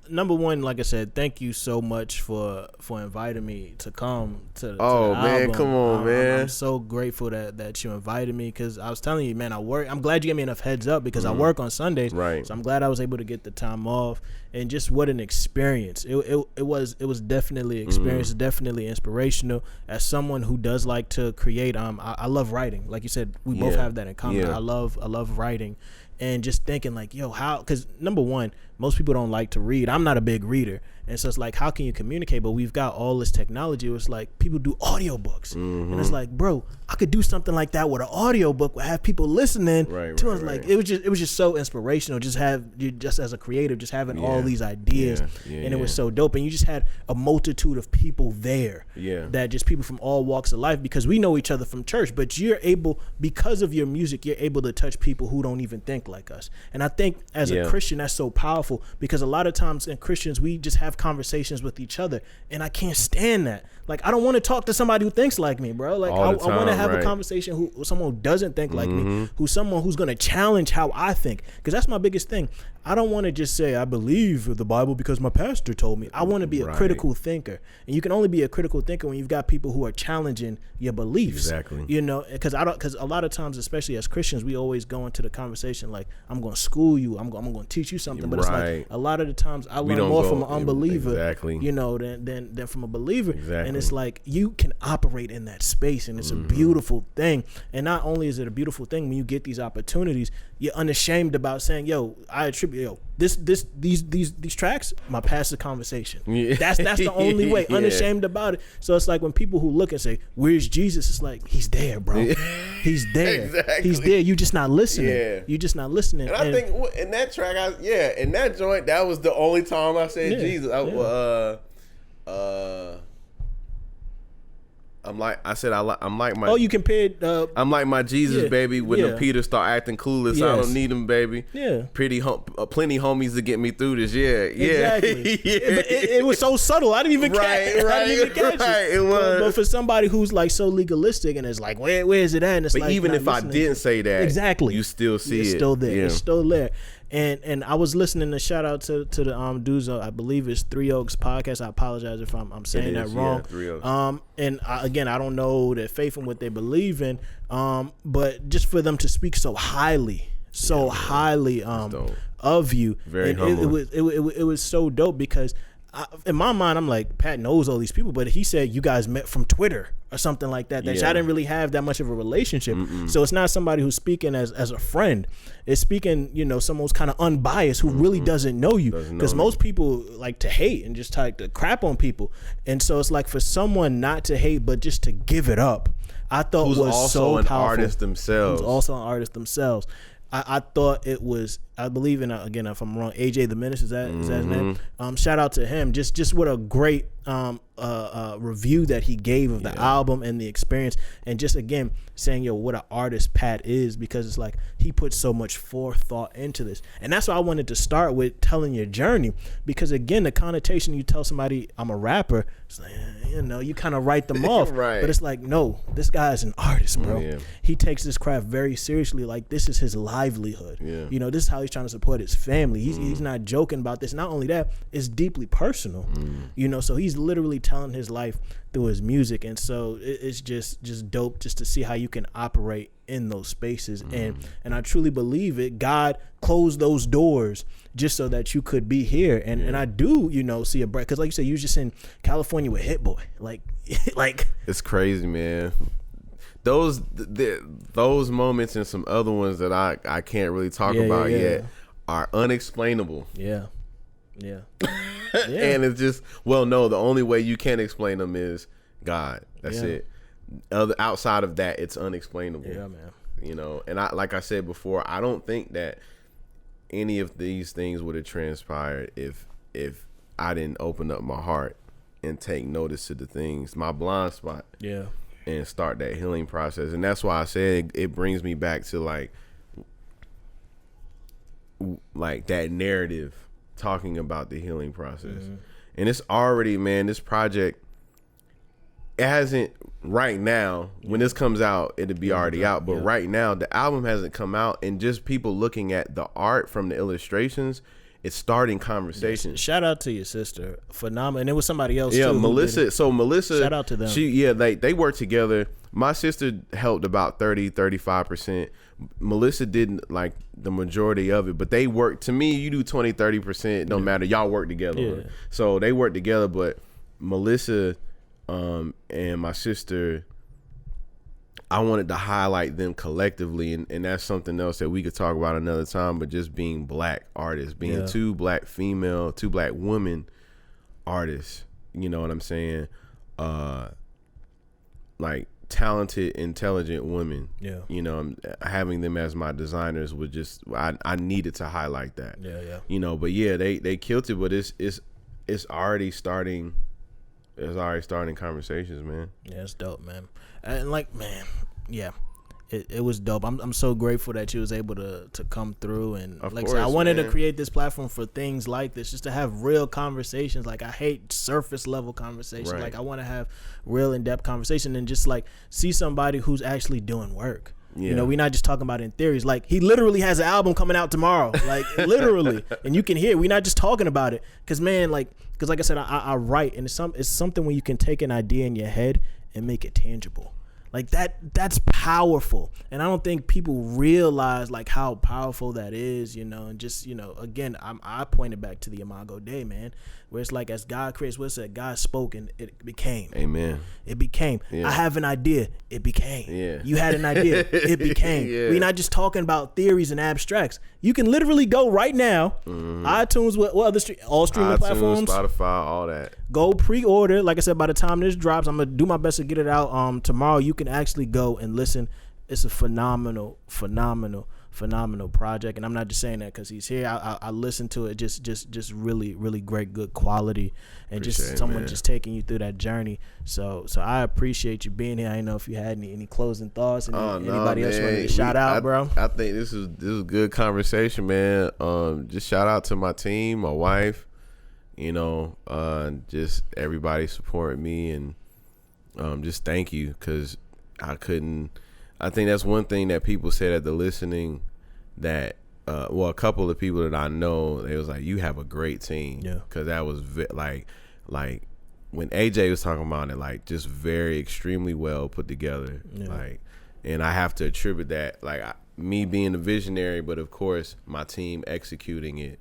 number one, like I said, thank you so much for inviting me to come to the album. Come on, man. I'm so grateful that you invited me, because I was telling you, man, I'm glad you gave me enough heads up, because I work on Sundays. Right. So I'm glad I was able to get the time off, and just what an experience. It was definitely an experience, definitely inspirational. As someone who does like to create, I love writing. Like you said, we both have that in common. Yeah. I love writing. And just thinking like, yo, how, because number one, most people don't like to read. I'm not a big reader. And so it's like, how can you communicate? But we've got all this technology. It's like people do audiobooks. And it's like, bro, I could do something like that with an audiobook, would have people listening to us. Like it was just so inspirational. Just as a creative, just having all these ideas, and it was so dope. And you just had a multitude of people there, that just people from all walks of life, because we know each other from church, but you're able, because of your music, you're able to touch people who don't even think like us. And I think as a Christian, that's so powerful, because a lot of times in Christians, we just have conversations with each other, and I can't stand that. Like, I don't want to talk to somebody who thinks like me, bro. Like, I want to have a conversation who someone who doesn't think like me, who's someone who's going to challenge how I think, because that's my biggest thing. I don't want to just say I believe the Bible because my pastor told me. I want to be a critical thinker, and you can only be a critical thinker when you've got people who are challenging your beliefs. Exactly. You know, because a lot of times, especially as Christians, we always go into the conversation like, I'm going to school you, I'm going to teach you something, but it's like a lot of the times I learn more from an unbeliever, you know, than from a believer. And it's like, you can operate in that space, and it's a beautiful thing. And not only is it a beautiful thing, when you get these opportunities, you're unashamed about saying, yo, I attribute, these tracks, my pastor conversation. That's the only way. Unashamed about it. So it's like when people who look and say, where's Jesus? It's like, he's there, bro. He's there. Exactly. He's there. You just not listening. You just not listening. And I think in that track, in that joint, that was the only time I said Jesus. I'm like my. Oh, you compared. I'm like my Jesus, baby. When the Peter start acting clueless, I don't need him, baby. Yeah. Plenty homies to get me through this. Exactly. It was so subtle. I didn't even catch it. It was. But for somebody who's like so legalistic and it's like, where is it at? And it's but like, even if I didn't say that, exactly, you still see it's still there. It's still there. And I was listening to shout out to the dudes, I believe it's Three Oaks podcast. I apologize if I'm saying that wrong. Three Oaks. And I don't know their faith and what they believe in. But just for them to speak so highly of you, very humble. It was so dope, because in my mind, I'm like, Pat knows all these people, but he said you guys met from Twitter or something like that. I didn't really have that much of a relationship. So it's not somebody who's speaking as a friend. It's speaking, someone who's kind of unbiased, who really doesn't know you. Because most people like to hate and just like to crap on people. And so it's like, for someone not to hate, but just to give it up, I thought was so powerful. Who's also an artist themselves. I thought it was, I believe in, again, if I'm wrong, AJ the Menace, is that his name? Shout out to him. Just what a great review that he gave of the album and the experience, and just again saying, what an artist Pat is, because it's like he put so much forethought into this. And that's why I wanted to start with telling your journey, because again, the connotation, you tell somebody I'm a rapper, it's like, you kind of write them off. Right. But it's like, no, this guy is an artist, bro. He takes this craft very seriously. Like, this is his livelihood. This is how he's trying to support his family. He's not joking about this. Not only that, it's deeply personal. So he's literally telling his life through his music. And so it's just dope just to see how you can operate in those spaces. And I truly believe it. God closed those doors just so that you could be here. And I do, see a break. Because like you said, you was just in California with Hit Boy. Like it's crazy, man. Those moments and some other ones that I can't really talk about yet are unexplainable. Yeah. And it's just, the only way you can explain them is God. That's it. Outside of that, it's unexplainable. Yeah, man. And like I said before, I don't think that any of these things would have transpired if I didn't open up my heart and take notice of the things, my blind spot. Yeah. And start that healing process. And that's why I said it brings me back to like that narrative talking about the healing process. And it's already, man, this project, it hasn't, right now, when this comes out, it'll be already out, but right now the album hasn't come out, and just people looking at the art from the illustrations, it's starting conversations. Yes. Shout out to your sister, phenomenal. And it was somebody else too. Melissa. So Melissa, shout out to them. They work together. My sister helped about 35%. Melissa did like the majority of it, but they work. To me, you do 20-30%, no matter. Y'all work together. So they work together, but Melissa and my sister, I wanted to highlight them collectively, and that's something else that we could talk about another time. But just being black artists, being two black women artists. You know what I'm saying? Like talented, intelligent women. Yeah. You know, having them as my designers was just I needed to highlight that. Yeah. You know, but yeah, they killed it, but it's already starting. It's already starting conversations, man. Yeah, it's dope, man. And like, man, yeah. It was dope. I'm so grateful that you was able to come through, and of like course, I said, I wanted man. to create this platform for things like this, just to have real conversations. Like I hate surface level conversation. Right. Like I want to have real in depth conversation and just like see somebody who's actually doing work. Yeah. You know, we're not just talking about it in theories. Like he literally has an album coming out tomorrow, like literally, and you can hear it. We're not just talking about it, because like I said, I write, and it's something when you can take an idea in your head and make it tangible. Like that's powerful, and I don't think people realize like how powerful that is, you know. And just, you know, again, I pointed back to the Imago Dei, man, where it's like as God creates, what's that? God spoke and it became. Amen. It became. Yeah. I have an idea. It became. Yeah. You had an idea. It became. Yeah. We're not just talking about theories and abstracts. You can literally go right now, iTunes, what other all streaming iTunes, platforms, Spotify, all that. Go pre-order. Like I said, by the time this drops, I'm gonna do my best to get it out tomorrow. You can actually go and listen. It's a phenomenal project, and I'm not just saying that because he's here. I listened to it, just really, really great, good quality, and Appreciate just someone man. just taking you through that journey. So I appreciate you being here. I didn't know if you had any closing thoughts, and anybody else wanted to shout out, bro. I think this is good conversation, man. Just shout out to my team, my wife, you know, just everybody supporting me, and just thank you, because I think that's one thing that people said at the listening, that a couple of people that I know, they was like, you have a great team. Yeah. Because that was like when AJ was talking about it, like just very extremely well put together. Yeah. Like, and I have to attribute that, like me being the visionary, but of course my team executing it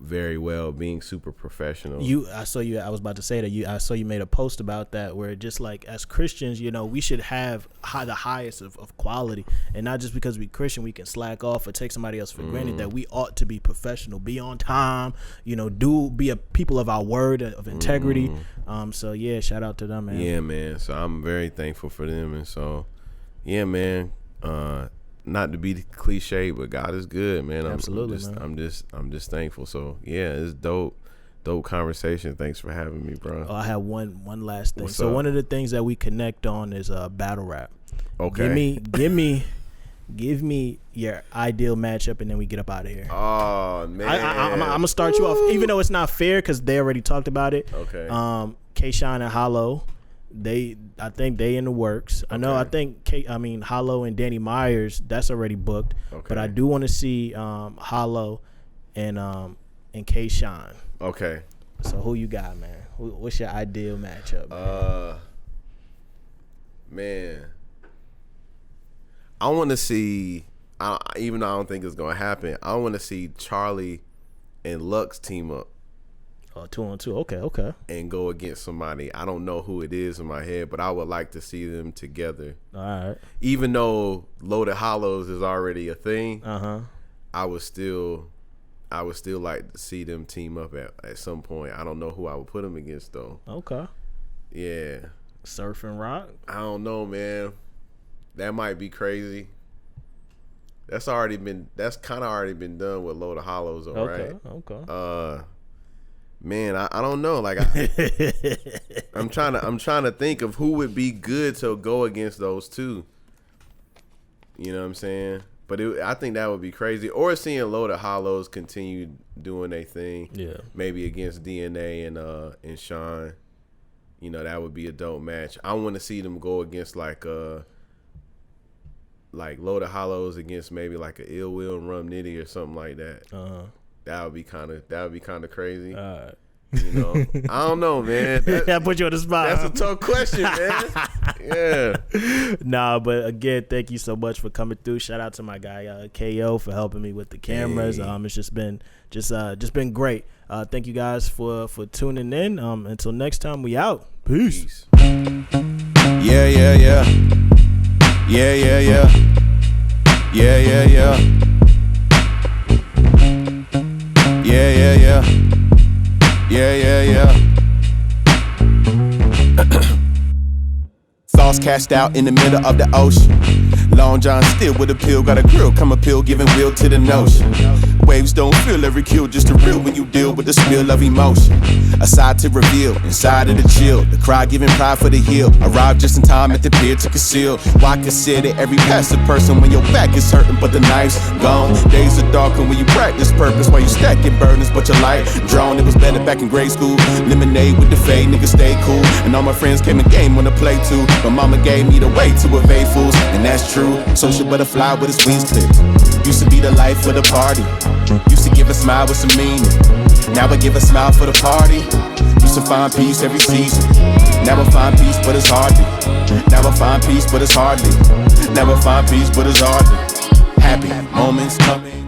very well, being super professional. I saw you. I was about to say that I saw you made a post about that, where just like as Christians, you know, we should have the highest of quality, and not just because we Christian we can slack off or take somebody else for granted. That we ought to be professional, be on time, you know, be a people of our word, of integrity. So yeah, shout out to them, man. Yeah, man. So I'm very thankful for them, and so yeah, man. Not to be cliche, but God is good, man. Absolutely, I'm just thankful. So yeah, it's dope conversation. Thanks for having me, bro. Oh, I have one last thing. What's so up? One of the things that we connect on is battle rap. Okay. Give me your ideal matchup, and then we get up out of here. Oh man, I'm gonna start you off, even though it's not fair because they already talked about it. Okay. K-Shine and Hollow, I think they in the works. Okay. I think Hollow and Danny Myers, that's already booked. Okay. But I do want to see Hollow and K-Shine. Okay. So who you got, man? What's your ideal matchup? Man, I want to see. Even though I don't think it's gonna happen, I want to see Charlie and Lux team up. 2-on-2. Okay. And go against somebody. I don't know who it is in my head, but I would like to see them together. All right. Even though Loaded Hollows is already a thing, I would still like to see them team up at some point. I don't know who I would put them against though. Okay. Yeah. Surf and Rock? I don't know, man. That might be crazy. That's kind of already been done with Loaded Hollows, all right? Okay. Man, I don't know. Like I'm trying to think of who would be good to go against those two. You know what I'm saying? But I think that would be crazy. Or seeing Loaded Hollows continue doing their thing. Yeah. Maybe against DNA and Sean. You know, that would be a dope match. I want to see them go against like Loaded Hollows against maybe like a Ill Will and Rum Nitty or something like that. That would be kind of crazy. You know, I don't know, man. I put you on the spot. That's a tough question, man. Yeah. Nah, but again, thank you so much for coming through. Shout out to my guy KO for helping me with the cameras. Hey. It's just been great. Thank you guys for tuning in. Until next time, we out. Peace. Yeah. Yeah. lost, cashed out in the middle of the ocean. Long John still with a pill, got a grill, come a pill, giving will to the notion. Waves don't feel every kill, just a real when you deal with the spill of emotion. A side to reveal, inside of the chill, the cry giving pride for the heel. Arrived just in time at the pier to conceal. Why consider every passive person when your back is hurting, but the knife's gone. Days are darker when you practice purpose, while you stacking burdens, but your light drawn. It was better back in grade school. Lemonade with the fade, niggas stay cool. And all my friends came in game on the play too. But mama gave me the way to evade fools, and that's true. Social butterfly with his wings clipped. Used to be the life of the party. Used to give a smile with some meaning. Now I give a smile for the party. Used to find peace every season. Now I find peace, but it's hardly. Now I find peace, but it's hardly. Now I find peace, but it's hardly. Happy moments coming.